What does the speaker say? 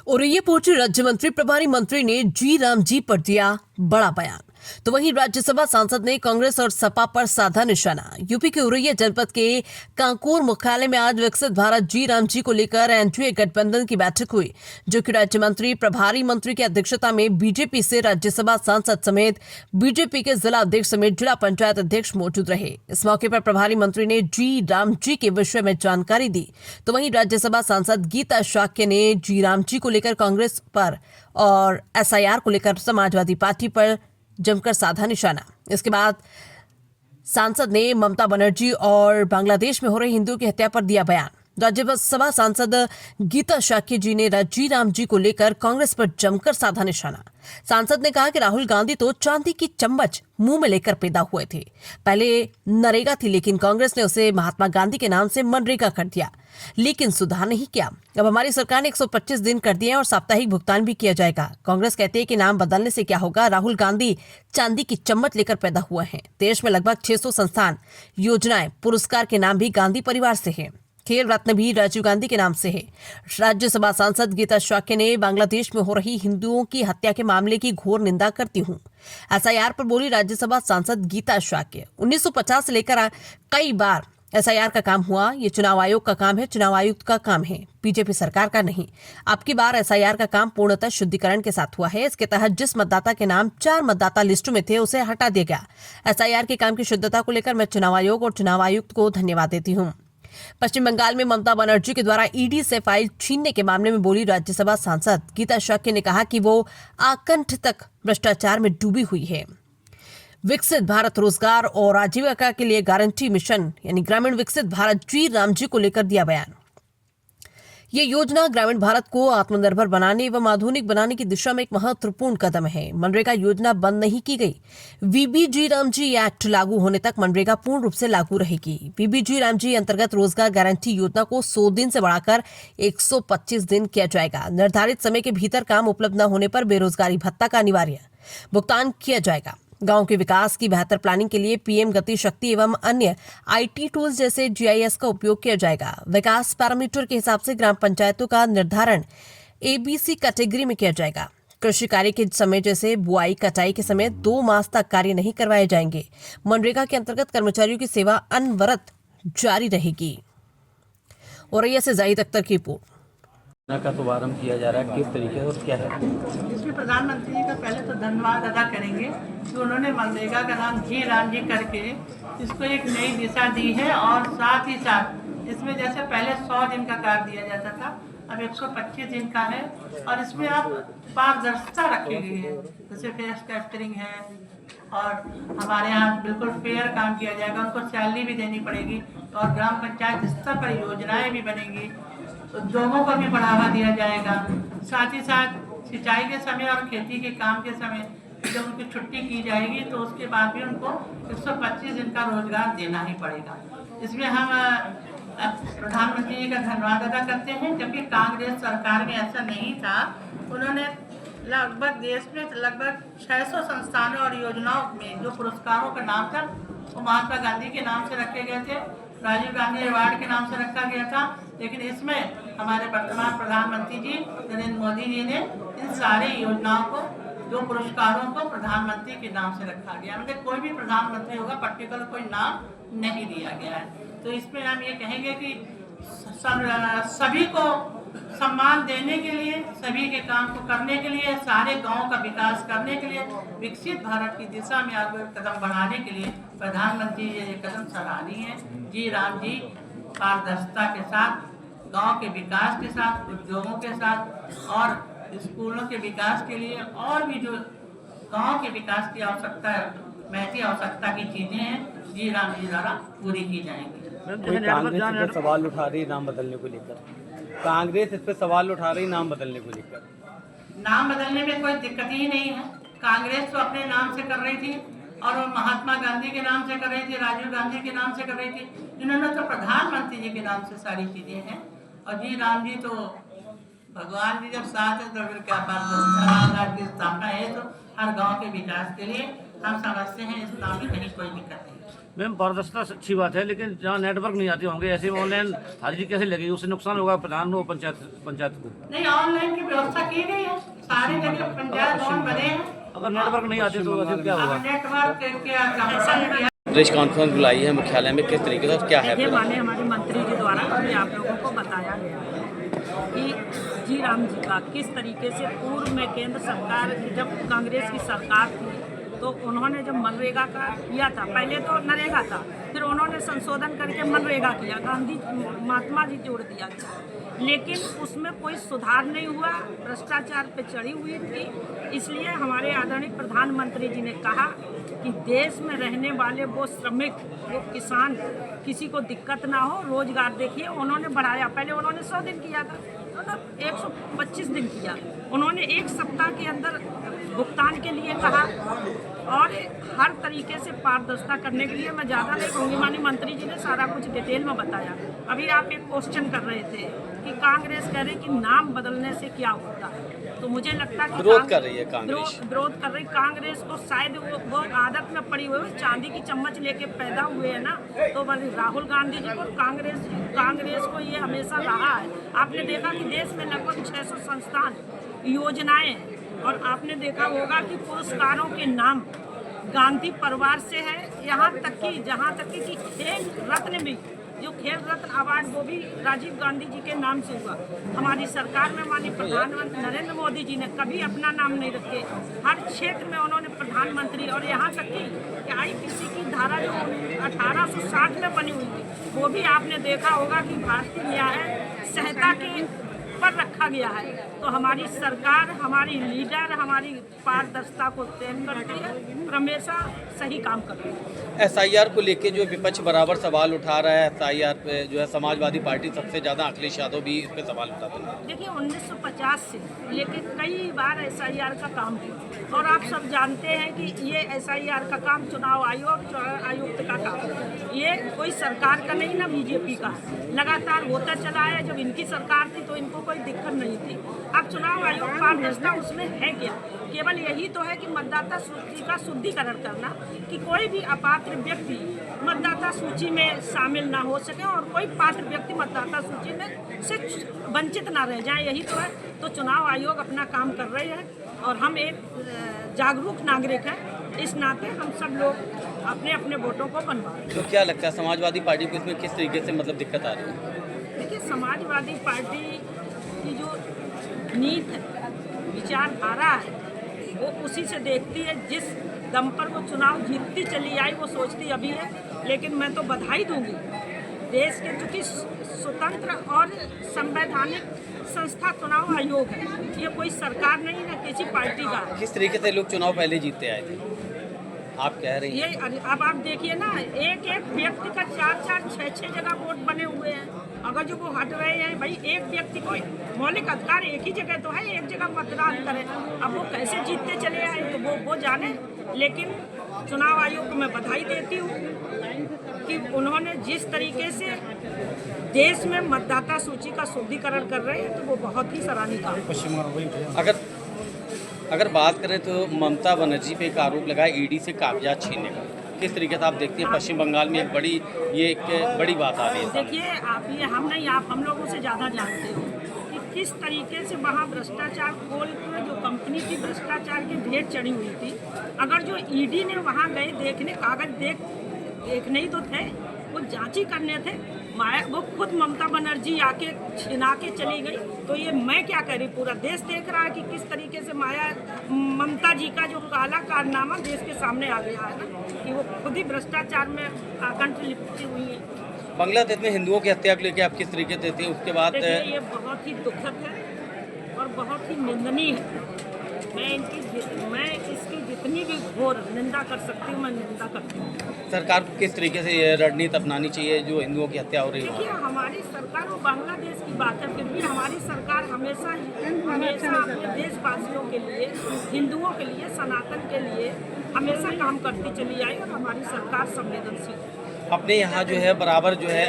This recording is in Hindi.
औरैया पहुंचे राज्य मंत्री प्रभारी मंत्री ने जी राम जी पर दिया बड़ा बयान। तो वहीं राज्यसभा सांसद ने कांग्रेस और सपा पर साधा निशाना। यूपी के औरैया जनपद के कांकोर मुख्यालय में आज विकसित भारत जी राम जी को लेकर एनडीए गठबंधन की बैठक हुई, जो कि राज्य मंत्री प्रभारी मंत्री की अध्यक्षता में बीजेपी से राज्यसभा सांसद समेत बीजेपी के जिला अध्यक्ष समेत जिला पंचायत अध्यक्ष मौजूद रहे। इस मौके पर प्रभारी मंत्री ने जी राम जी के विषय में जानकारी दी। तो वहीं राज्यसभा सांसद गीता शाक्य ने जी राम जी को लेकर कांग्रेस पर और एसआईआर को लेकर समाजवादी पार्टी पर जमकर साधा निशाना। इसके बाद सांसद ने ममता बनर्जी और बांग्लादेश में हो रही हिंदुओं की हत्या पर दिया बयान। राज्यसभा सांसद गीता शाक्य जी ने जी राम जी को लेकर कांग्रेस पर जमकर साधा निशाना। सांसद ने कहा कि राहुल गांधी तो चांदी की चम्मच मुंह में लेकर पैदा हुए थे। पहले नरेगा थी, लेकिन कांग्रेस ने उसे महात्मा गांधी के नाम से मनरेगा कर दिया, लेकिन सुधार नहीं किया। अब हमारी सरकार ने 125 दिन कर दिए और साप्ताहिक भुगतान भी किया जाएगा। कांग्रेस कहती है कि नाम बदलने से क्या होगा। राहुल गांधी चांदी की चम्मच लेकर पैदा हुए हैं। देश में लगभग 600 संस्थान, योजनाएं, पुरस्कार के नाम भी गांधी परिवार से है। खेल रत्न भी राजीव गांधी के नाम से है। राज्यसभा सांसद गीता शाक्य ने बांग्लादेश में हो रही हिंदुओं की हत्या के मामले की घोर निंदा करती हूं, एसआईआर पर बोली राज्यसभा सांसद गीता शाक्य। 1950 से लेकर कई बार एसआईआर का काम हुआ। ये चुनाव आयोग का काम है, चुनाव आयुक्त का काम है, बीजेपी सरकार का नहीं। अब की बार एसआईआर का काम पूर्णतः शुद्धिकरण के साथ हुआ है। इसके तहत जिस मतदाता के नाम 4 मतदाता लिस्ट में थे, उसे हटा दिया गया। एसआईआर के काम की शुद्धता को लेकर मैं चुनाव आयोग और चुनाव आयुक्त को धन्यवाद देती हूँ। पश्चिम बंगाल में ममता बनर्जी के द्वारा ईडी से फाइल छीनने के मामले में बोली राज्यसभा सांसद गीता शाक्य ने कहा कि वो आकंठ तक भ्रष्टाचार में डूबी हुई है। विकसित भारत रोजगार और आजीविका के लिए गारंटी मिशन यानी ग्रामीण विकसित भारत जी राम जी को लेकर दिया बयान। ये योजना ग्रामीण भारत को आत्मनिर्भर बनाने एवं आधुनिक बनाने की दिशा में एक महत्वपूर्ण कदम है। मनरेगा योजना बंद नहीं की गई। वीबीजी रामजी एक्ट लागू होने तक मनरेगा पूर्ण रूप से लागू रहेगी। वीबीजी रामजी अंतर्गत रोजगार गारंटी योजना को 100 दिन से बढ़ाकर 125 दिन किया जाएगा। निर्धारित समय के भीतर काम उपलब्ध न होने पर बेरोजगारी भत्ता का अनिवार्य भुगतान किया जाएगा। गांव के विकास की बेहतर प्लानिंग के लिए पीएम गति शक्ति एवं अन्य आईटी टूल्स जैसे जीआईएस का उपयोग किया जाएगा। विकास पैरामीटर के हिसाब से ग्राम पंचायतों का निर्धारण एबीसी कैटेगरी में किया जाएगा। कृषि कार्य के समय जैसे बुआई कटाई के समय 2 मास तक कार्य नहीं करवाए जाएंगे। मनरेगा के अंतर्गत कर्मचारियों की सेवा अनवरत जारी रहेगी। औरैया से जाहिद अख्तर की रिपोर्ट। का शुभारंभ किया जा रहा है, किस तरीके से और क्या है? इसमें प्रधानमंत्री जी का पहले तो धन्यवाद अदा करेंगे कि उन्होंने मनरेगा का नाम जी राम जी करके इसको एक नई दिशा दी है। और साथ ही साथ इसमें जैसे पहले 100 दिन का कार्य दिया जाता था, अब 125 दिन का है। और इसमें आप पारदर्शिता रखी गई है, जैसे फेस टेस्टिंग है और हमारे यहाँ बिल्कुल फेयर काम किया जाएगा। उनको सैलरी भी देनी पड़ेगी और ग्राम पंचायत स्तर पर योजनाएँ भी बनेंगी, उद्योगों को भी बढ़ावा दिया जाएगा। साथ ही साथ सिंचाई के समय और खेती के काम के समय जब उनकी छुट्टी की जाएगी तो उसके बाद भी उनको 125 दिन का रोजगार देना ही पड़ेगा। इसमें हम प्रधानमंत्री जी का धन्यवाद अदा करते हैं, जबकि कांग्रेस सरकार में ऐसा नहीं था। उन्होंने लगभग देश में लगभग 600 संस्थानों और योजनाओं में जो पुरस्कारों का नाम था वो महात्मा गांधी के नाम से रखे गए थे, राजीव गांधी अवार्ड के नाम से रखा गया था। लेकिन इसमें हमारे वर्तमान प्रधानमंत्री जी नरेंद्र मोदी जी ने इन सारे योजनाओं को, जो पुरस्कारों को प्रधानमंत्री के नाम से रखा गया। मतलब कोई भी प्रधानमंत्री होगा, पर्टिकुलर कोई नाम नहीं दिया गया है। तो इसमें हम ये कहेंगे कि सभी को सम्मान देने के लिए, सभी के काम को करने के लिए, सारे गाँव का विकास करने के लिए, विकसित भारत की दिशा में आगे कदम बढ़ाने के लिए प्रधानमंत्री जी ये कदम सराहनीय है। जी राम जी पारदर्शिता के साथ, गांव के विकास के साथ, उद्योगों के साथ और स्कूलों के विकास के लिए और भी जो गांव के विकास की आवश्यकता है, महती आवश्यकता की चीजें हैं, जी राम जी द्वारा पूरी की जाएंगी। कांग्रेस इस पर सवाल उठा रही नाम बदलने को लेकर। कांग्रेस इस पर सवाल उठा रही नाम बदलने को लेकर। नाम बदलने में कोई दिक्कत ही नहीं है। कांग्रेस तो अपने नाम से कर रही थी और वो महात्मा गांधी के नाम से कर रही थी, राजीव गांधी के नाम से कर रही थी। इन्होंने तो प्रधानमंत्री जी के नाम से सारी चीजें हैं। और जी राम जी तो भगवान जी जब साथ है तो फिर क्या बात। राम राज्य की स्थापना है तो हर गांव के विकास के लिए हम समझते हैं, इस नाम में कहीं कोई दिक्कत नहीं। मैम पारदर्शिता अच्छी बात है, लेकिन जहाँ नेटवर्क नहीं आते होंगे ऐसे में ऑनलाइन हाजिरी कैसे लगेगी? उससे नुकसान होगा प्रधान को, पंचायत को। नहीं, ऑनलाइन की व्यवस्था की गई है, सारे जगह पंचायत भवन बने हैं। अगर नेटवर्क नहीं आते तो वैसे क्या होगा? अब नेटवर्क क्या ऐसा नहीं किया। प्रेस कॉन्फ्रेंस बुलाई है मुख्यालय में, किस तरीके से और क्या है? देखिए, माननीय हमारे मंत्री जी द्वारा अभी आप लोगों को बताया गया है कि जी राम जी का किस तरीके से पूर्व में केंद्र सरकार जब कांग्रेस की सरकार थी तो उन्होंने जब मनरेगा का किया था, पहले तो नरेगा था, फिर उन्होंने संशोधन करके मनरेगा किया, गांधी महात्मा जी जोड़ दिया गया, लेकिन उसमें कोई सुधार नहीं हुआ, भ्रष्टाचार पे चढ़ी हुई थी। इसलिए हमारे आदरणीय प्रधानमंत्री जी ने कहा कि देश में रहने वाले वो श्रमिक, वो किसान, किसी को दिक्कत ना हो, रोजगार देखिए उन्होंने बढ़ाया। पहले उन्होंने 100 दिन किया था, उन्होंने 125 दिन किया। उन्होंने एक सप्ताह के अंदर भुगतान के लिए कहा और हर तरीके से पारदर्शिता करने के लिए मैं ज़्यादा नहीं कहूँगी, माननीय मंत्री जी ने सारा कुछ डिटेल में बताया। अभी आप एक क्वेश्चन कर रहे थे कि कांग्रेस कह रही कि नाम बदलने से क्या होता है, तो मुझे लगता है कि विरोध कर रही है कांग्रेस। विरोध कर रही कांग्रेस को, शायद वो आदत में पड़ी हुई है, चांदी की चम्मच लेके पैदा हुए हैं ना, तो राहुल गांधी जी को कांग्रेस को ये हमेशा रहा है। आपने देखा कि देश में लगभग 600 संस्थान, योजनाएं हैं, और आपने देखा होगा कि पुरस्कारों के नाम गांधी परिवार से है, यहाँ तक कि जहाँ तक कि खेल रत्न भी, जो खेल रत्न अवार्ड वो भी राजीव गांधी जी के नाम से हुआ। हमारी सरकार में माननीय प्रधानमंत्री नरेंद्र मोदी जी ने कभी अपना नाम नहीं रखे, हर क्षेत्र में उन्होंने प्रधानमंत्री, और यहाँ तक कि आईपीसी की धारा जो 1860 में बनी हुई थी वो भी आपने देखा होगा कि भारतीय न्याय संहिता के पर रखा गया है। तो हमारी सरकार, हमारी लीडर, हमारी पारदर्शिता को तय करती है और हमेशा सही काम करती है। एसआईआर को लेके जो विपक्ष बराबर सवाल उठा रहा है, एसआईआर पे जो है समाजवादी पार्टी सबसे ज़्यादा, अखिलेश यादव भी इस पे सवाल उठाते हैं। देखिए, 1950 से लेकिन कई बार एसआईआर का काम हुआ, और आप सब जानते हैं कि ये एसआईआर का काम चुनाव आयुक्त का काम है, ये कोई सरकार का नहीं, ना बीजेपी का, लगातार होता चला है। जब इनकी सरकार थी तो इनको कोई दिक्कत नहीं थी। अब चुनाव आयोग पारदर्शिता उसमें है क्या? केवल यही तो है कि मतदाता सूची का शुद्धिकरण करना, कि कोई भी अपात्र व्यक्ति मतदाता सूची में शामिल ना हो सके और कोई पात्र व्यक्ति मतदाता सूची में से वंचित ना रह जाए, यही तो है। तो चुनाव आयोग अपना काम कर रहे हैं और हम एक जागरूक नागरिक हैं, इस नाते हम सब लोग अपने अपने वोटों को बनवा रहे हैं। तो क्या लगता है समाजवादी पार्टी को इसमें किस तरीके से मतलब दिक्कत आ रही है? देखिए, समाजवादी पार्टी की जो नीति है, विचारधारा है, वो उसी से देखती है। जिस दम पर वो चुनाव जीतती चली आई वो सोचती अभी है। लेकिन मैं तो बधाई दूंगी देश के, चूँकि स्वतंत्र और संवैधानिक संस्था चुनाव आयोग है, ये कोई सरकार नहीं, ना किसी पार्टी का है। किस तरीके से लोग चुनाव पहले जीतते आए थे, आप कह रही हैं? ये अब आप देखिए ना, एक व्यक्ति का 4-4, 6-6 जगह वोट बने हुए हैं। अगर जो वो हट रहे हैं, भाई एक व्यक्ति को मौलिक अधिकार एक ही जगह तो है, एक जगह मतदान करें। अब वो कैसे जीतते चले आए तो वो जाने। लेकिन चुनाव आयोग को मैं बधाई देती हूँ कि उन्होंने जिस तरीके से देश में मतदाता सूची का शुद्धिकरण कर रहे हैं, तो वो बहुत ही सराहनीय काम है। अगर बात करें तो ममता बनर्जी पे एक आरोप लगा ईडी से कागजात छीनने का, किस तरीके से आप देखती हैं? पश्चिम बंगाल में एक बड़ी बात आ रही है। देखिए, आप ये हम नहीं, आप हम लोगों से ज़्यादा जानते हो कि किस तरीके से वहाँ भ्रष्टाचार खोल कर जो कंपनी की भ्रष्टाचार की ढेर चढ़ी हुई थी। अगर जो ईडी ने वहाँ गए देखने, कागज देखने ही तो थे, वो जांची करने थे, वो खुद ममता बनर्जी आके छिना के चली गई। तो ये मैं क्या कह रही, पूरा देश देख रहा है कि किस तरीके से ममता जी का जो काला कारनामा देश के सामने आ गया है ना, कि वो खुद ही भ्रष्टाचार में आकंठ लिपटी हुई है। बांग्लादेश में हिंदुओं की हत्या को लेकर आप किस तरीके से देती हैं? उसके बाद देखिए, ये बहुत ही दुखद है और बहुत ही निंदनीय है। मैं इसकी जितनी भी घोर निंदा कर सकती हूँ, मैं निंदा करती हूँ। सरकार को किस तरीके से ये रणनीति अपनानी चाहिए जो हिंदुओं की हत्या हो रही है? देखिए, हमारी सरकार, वो बांग्लादेश की बात है, फिर भी हमारी सरकार हमेशा अपने देशवासियों के लिए, हिंदुओं के लिए, सनातन के लिए हमेशा काम करती चली आई और हमारी सरकार संवेदनशील है। अपने यहाँ जो है बराबर जो है